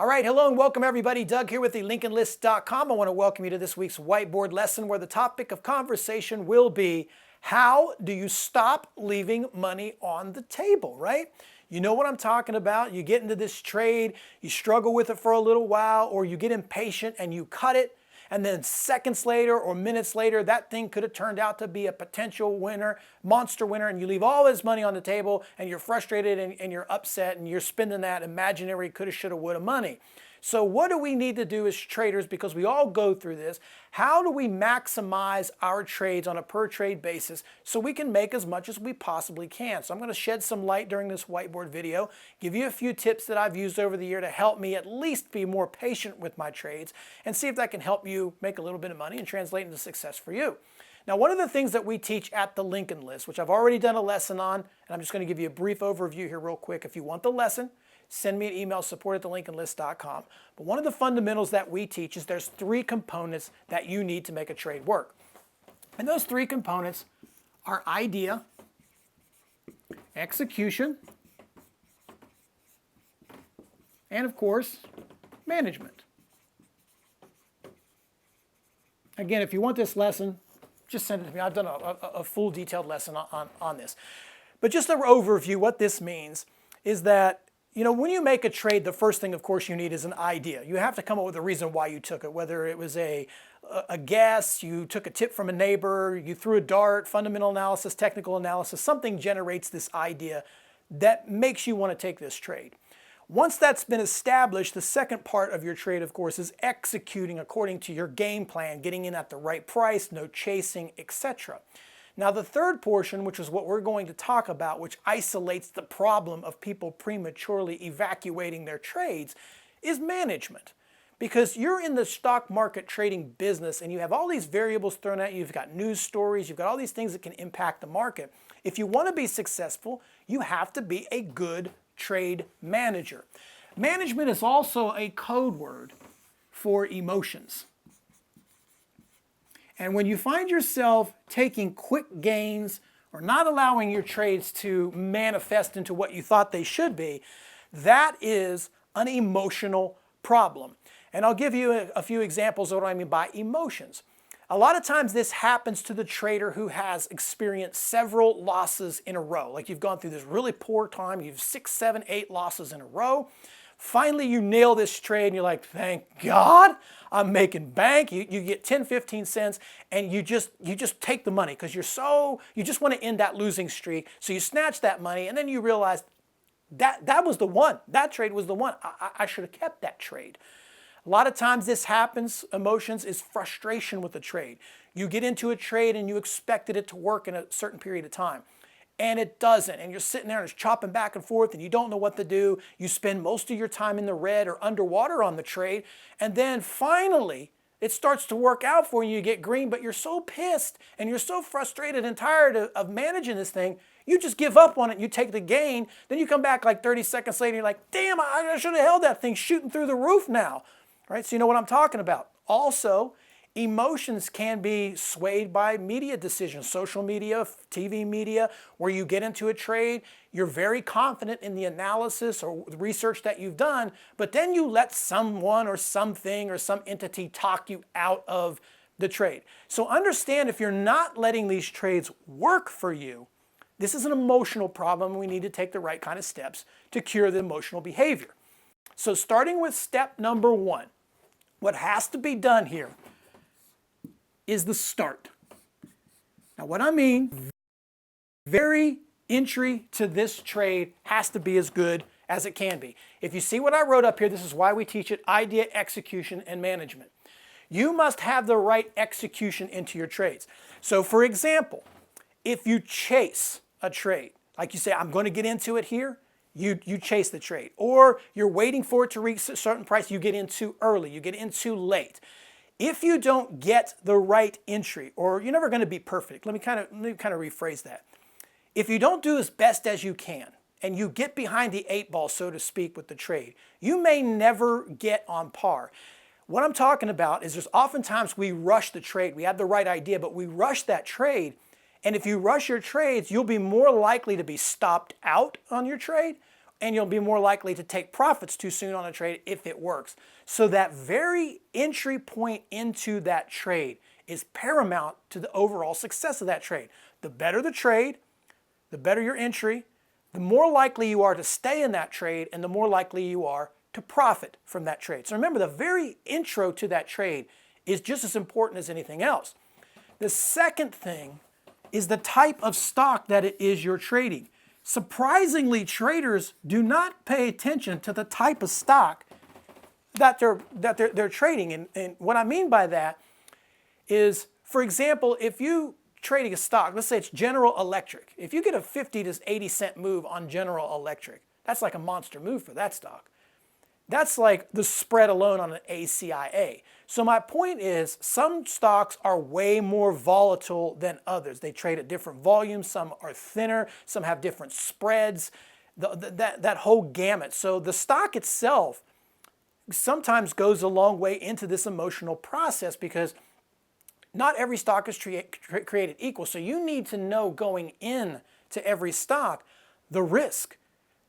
All right, hello and welcome everybody. Doug here with the LincolnList.com. I want to welcome you to this week's whiteboard lesson where the topic of conversation will be, how do you stop leaving money on the table, right? You know what I'm talking about. You get into this trade, you struggle with it for a little while, or you get impatient and you cut it, and then seconds later or minutes later, that thing could have turned out to be a potential winner, monster winner, and you leave all this money on the table and you're frustrated and you're upset and you're spending that imaginary coulda, shoulda, woulda money. So what do we need to do as traders, because we all go through this? How do we maximize our trades on a per trade basis so we can make as much as we possibly can? So I'm going to shed some light during this whiteboard video, give you a few tips that I've used over the year to help me at least be more patient with my trades and see if that can help you make a little bit of money and translate into success for you. Now, one of the things that we teach at the Lincoln List, which I've already done a lesson on, and I'm just going to give you a brief overview here real quick. If you want the lesson, send me an email, support@thelincolnlist.com. But one of the fundamentals that we teach is there's three components that you need to make a trade work. And those three components are idea, execution, and of course, management. Again, if you want this lesson, just send it to me. I've done a full detailed lesson on this. But just an overview, what this means is that when you make a trade, the first thing, of course, you need is an idea. You have to come up with a reason why you took it, whether it was a guess, you took a tip from a neighbor, you threw a dart, fundamental analysis, technical analysis, something generates this idea that makes you want to take this trade. Once that's been established, the second part of your trade, of course, is executing according to your game plan, getting in at the right price, no chasing, etc. Now, the third portion, which is what we're going to talk about, which isolates the problem of people prematurely evacuating their trades, is management. Because you're in the stock market trading business and you have all these variables thrown at you, you've got news stories, you've got all these things that can impact the market. If you want to be successful, you have to be a good trade manager. Management is also a code word for emotions. And when you find yourself taking quick gains or not allowing your trades to manifest into what you thought they should be, that is an emotional problem. And I'll give you a few examples of what I mean by emotions. A lot of times this happens to the trader who has experienced several losses in a row. Like you've gone through this really poor time, you've 6, 7, 8 losses in a row. Finally, you nail this trade and you're like, thank God, I'm making bank. You get 10, 15 cents and you just take the money because you just want to end that losing streak. So you snatch that money and then you realize that was the one. That trade was the one. I should have kept that trade. A lot of times this happens, emotions, is frustration with the trade. You get into a trade and you expected it to work in a certain period of time. And it doesn't, and you're sitting there and it's chopping back and forth and you don't know what to do. You spend most of your time in the red or underwater on the trade, and then finally it starts to work out for you. You get green, but you're so pissed and you're so frustrated and tired of managing this thing, you just give up on it and you take the gain. Then you come back like 30 seconds later and you're like, damn, I should have held that thing shooting through the roof now. Right? So you know what I'm talking about. Also, emotions can be swayed by media decisions, social media, TV media, where you get into a trade, you're very confident in the analysis or the research that you've done, but then you let someone or something or some entity talk you out of the trade. So understand, if you're not letting these trades work for you, this is an emotional problem and we need to take the right kind of steps to cure the emotional behavior. So starting with step number 1, what has to be done here is the start. Now what I mean, very entry to this trade has to be as good as it can be. If you see what I wrote up here, this is why we teach it: idea, execution, and management. You must have the right execution into your trades. So for example, if you chase a trade, like you say, I'm going to get into it here, you chase the trade. Or you're waiting for it to reach a certain price, you get in too early, you get in too late. If you don't get the right entry, or you're never going to be perfect, let me kind of rephrase that. If you don't do as best as you can, and you get behind the 8 ball, so to speak, with the trade, you may never get on par. What I'm talking about is there's oftentimes we rush the trade. We have the right idea, but we rush that trade. And if you rush your trades, you'll be more likely to be stopped out on your trade, and you'll be more likely to take profits too soon on a trade if it works. So that very entry point into that trade is paramount to the overall success of that trade. The better the trade, the better your entry, the more likely you are to stay in that trade, and the more likely you are to profit from that trade. So remember, the very intro to that trade is just as important as anything else. The second thing is the type of stock that it is you're trading. Surprisingly, traders do not pay attention to the type of stock that they're trading. And what I mean by that is, for example, if you trading a stock, let's say it's General Electric. If you get a 50 to 80 cent move on General Electric, that's like a monster move for that stock. That's like the spread alone on an ACIA. So my point is, some stocks are way more volatile than others. They trade at different volumes. Some are thinner. Some have different spreads. That whole gamut. So the stock itself sometimes goes a long way into this emotional process, because not every stock is created equal. So you need to know going in to every stock the risk,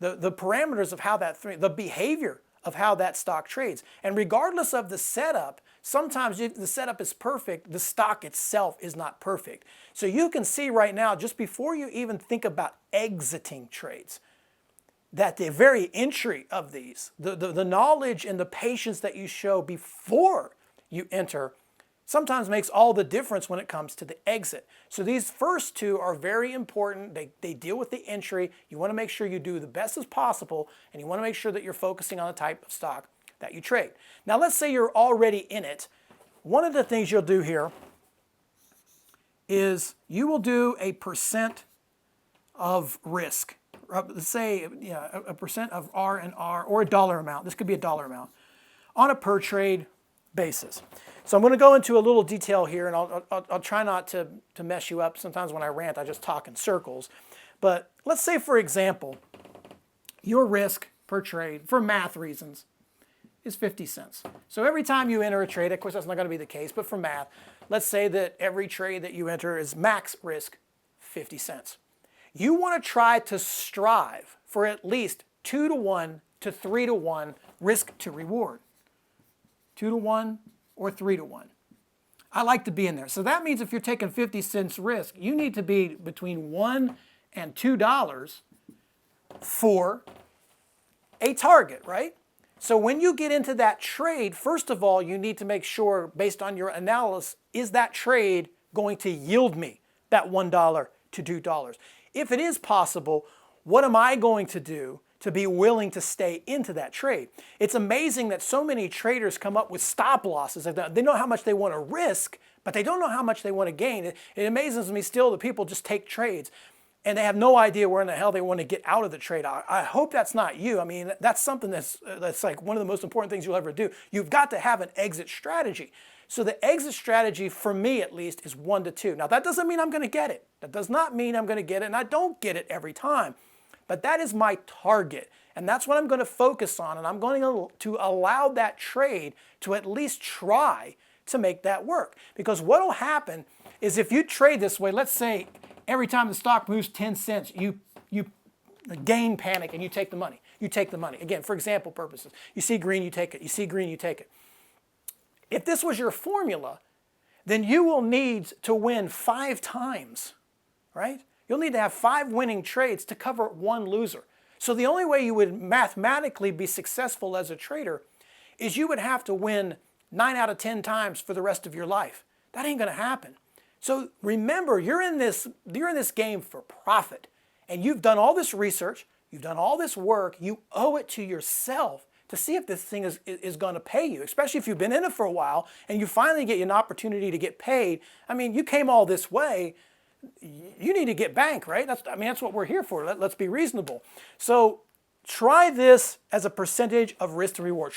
the parameters of how the behavior of how that stock trades. And regardless of the setup, sometimes if the setup is perfect, the stock itself is not perfect. So you can see right now, just before you even think about exiting trades, that the very entry of these, the knowledge and the patience that you show before you enter sometimes makes all the difference when it comes to the exit. So these first two are very important. They deal with the entry. You want to make sure you do the best as possible, and you want to make sure that you're focusing on the type of stock that you trade. Now let's say you're already in it. One of the things you'll do here is you will do a percent of risk. Let's say a percent of R and R, or a dollar amount. This could be a dollar amount on a per trade basis. So I'm going to go into a little detail here, and I'll try not to mess you up. Sometimes when I rant, I just talk in circles. But let's say, for example, your risk per trade, for math reasons, is 50 cents. So every time you enter a trade, of course that's not going to be the case, but for math, let's say that every trade that you enter is max risk 50 cents. You want to try to strive for at least 2 to 1 to 3 to 1 risk to reward. 2 to 1 or 3 to 1. I like to be in there. So that means if you're taking 50 cents risk, you need to be between $1 and $2 for a target, right? So when you get into that trade, first of all, you need to make sure, based on your analysis, is that trade going to yield me that $1 to $2? If it is possible, what am I going to do to be willing to stay into that trade? It's amazing that so many traders come up with stop losses. They know how much they want to risk, but they don't know how much they want to gain. It amazes me still that people just take trades and they have no idea where in the hell they want to get out of the trade. I hope that's not you. I mean, that's something that's like one of the most important things you'll ever do. You've got to have an exit strategy. So the exit strategy, for me at least, is 1 to 2. Now that doesn't mean I'm going to get it. That does not mean I'm going to get it, and I don't get it every time. But that is my target, and that's what I'm going to focus on, and I'm going to allow that trade to at least try to make that work. Because what will happen is, if you trade this way, let's say every time the stock moves 10 cents, you gain panic and you take the money. You take the money. Again, for example purposes. You see green, you take it. You see green, you take it. If this was your formula, then you will need to win 5 times, right? You'll need to have 5 winning trades to cover 1 loser. So the only way you would mathematically be successful as a trader is you would have to win 9 out of 10 times for the rest of your life. That ain't going to happen. So remember, you're in this game for profit. And you've done all this research, you've done all this work, you owe it to yourself to see if this thing is going to pay you, especially if you've been in it for a while and you finally get an opportunity to get paid. I mean, you came all this way. You need to get bank, right? That's what we're here for. Let's be reasonable. So try this as a percentage of risk to reward.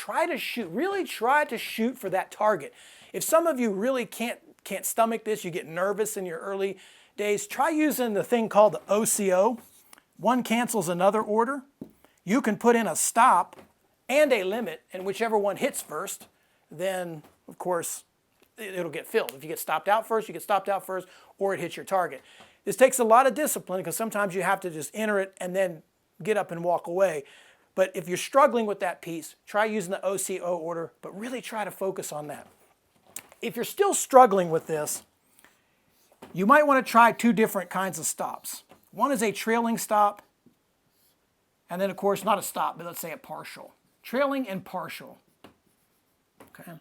Really try to shoot for that target. If some of you really can't stomach this, you get nervous in your early days, try using the thing called the OCO. One cancels another order. You can put in a stop and a limit, and whichever one hits first, then of course it'll get filled. If you get stopped out first, you get stopped out first, or it hits your target. This takes a lot of discipline, because sometimes you have to just enter it and then get up and walk away. But if you're struggling with that piece, try using the OCO order, but really try to focus on that. If you're still struggling with this, you might want to try two different kinds of stops. One is a trailing stop, and then of course not a stop, but let's say a partial. Trailing and partial. Okay.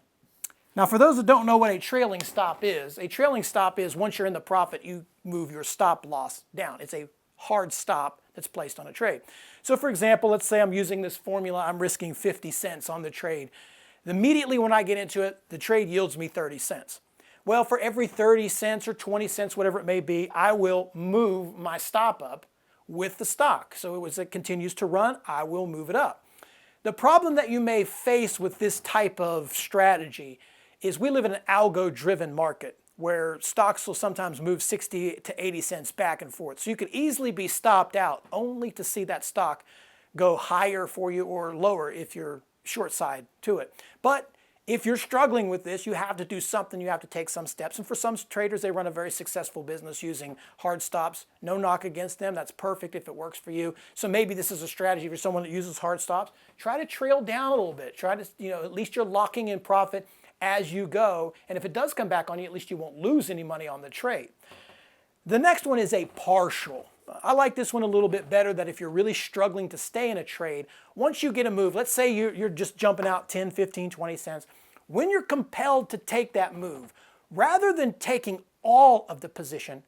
Now for those that don't know what a trailing stop is once you're in the profit, you move your stop loss down. It's a hard stop that's placed on a trade. So for example, let's say I'm using this formula, I'm risking 50 cents on the trade. Immediately when I get into it, the trade yields me 30 cents. Well, for every 30 cents or 20 cents, whatever it may be, I will move my stop up with the stock. So as it continues to run, I will move it up. The problem that you may face with this type of strategy is we live in an algo-driven market where stocks will sometimes move 60 to 80 cents back and forth. So you could easily be stopped out only to see that stock go higher for you or lower if you're short side to it. But if you're struggling with this, you have to do something, you have to take some steps. And for some traders, they run a very successful business using hard stops. No knock against them, that's perfect if it works for you. So maybe this is a strategy for someone that uses hard stops. Try to trail down a little bit. Try to, at least you're locking in profit as you go. And if it does come back on you, at least you won't lose any money on the trade. The next one is a partial. I like this one a little bit better, that if you're really struggling to stay in a trade, once you get a move, let's say you're just jumping out 10, 15, 20 cents, when you're compelled to take that move, rather than taking all of the position,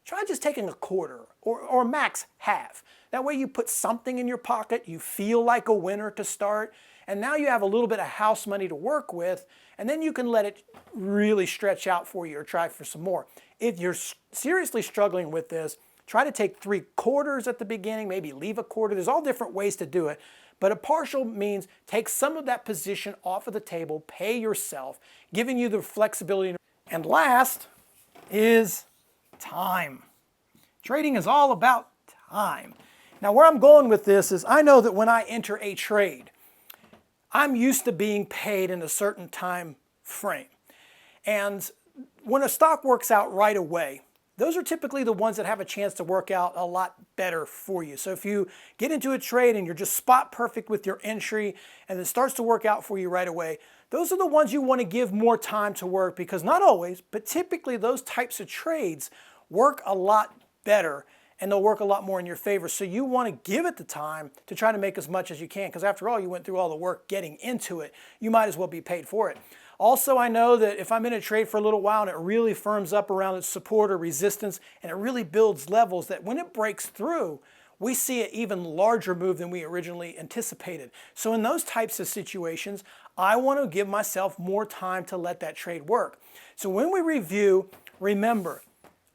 try just taking a quarter or max half. That way you put something in your pocket, you feel like a winner to start, and now you have a little bit of house money to work with, and then you can let it really stretch out for you or try for some more. If you're seriously struggling with this, try to take 3/4 at the beginning, maybe leave a quarter. There's all different ways to do it. But a partial means take some of that position off of the table, pay yourself, giving you the flexibility. And last is time. Trading is all about time. Now where I'm going with this is I know that when I enter a trade, I'm used to being paid in a certain time frame. And when a stock works out right away, those are typically the ones that have a chance to work out a lot better for you. So if you get into a trade and you're just spot perfect with your entry and it starts to work out for you right away, those are the ones you want to give more time to work, because not always, but typically those types of trades work a lot better and they'll work a lot more in your favor. So you want to give it the time to try to make as much as you can, because after all, you went through all the work getting into it. You might as well be paid for it. Also, I know that if I'm in a trade for a little while and it really firms up around its support or resistance and it really builds levels, that when it breaks through, we see an even larger move than we originally anticipated. So in those types of situations, I want to give myself more time to let that trade work. So when we review, remember,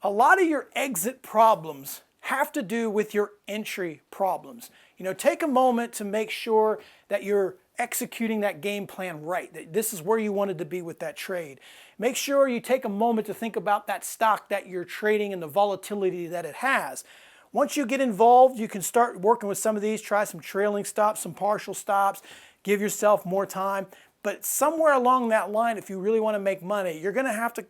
a lot of your exit problems have to do with your entry problems. Take a moment to make sure that you're executing that game plan right, that this is where you wanted to be with that trade. Make sure you take a moment to think about that stock that you're trading and the volatility that it has. Once you get involved, you can start working with some of these, try some trailing stops, some partial stops, give yourself more time. But somewhere along that line, if you really want to make money, you're going to have to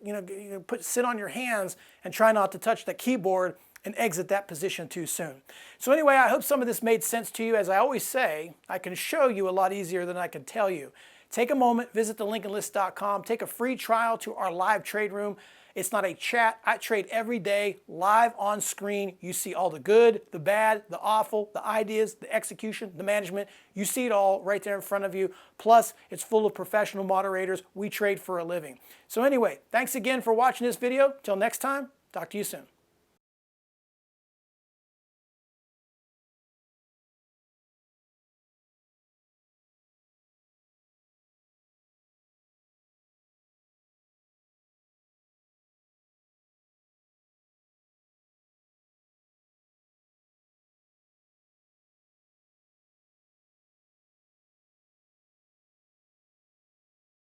sit on your hands and try not to touch the keyboard and exit that position too soon. So anyway, I hope some of this made sense to you. As I always say, I can show you a lot easier than I can tell you. Take a moment, visit thelincolnlist.com, take a free trial to our live trade room. It's not a chat. I trade every day, live on screen. You see all the good, the bad, the awful, the ideas, the execution, the management. You see it all right there in front of you. Plus, it's full of professional moderators. We trade for a living. So anyway, thanks again for watching this video. Till next time, talk to you soon.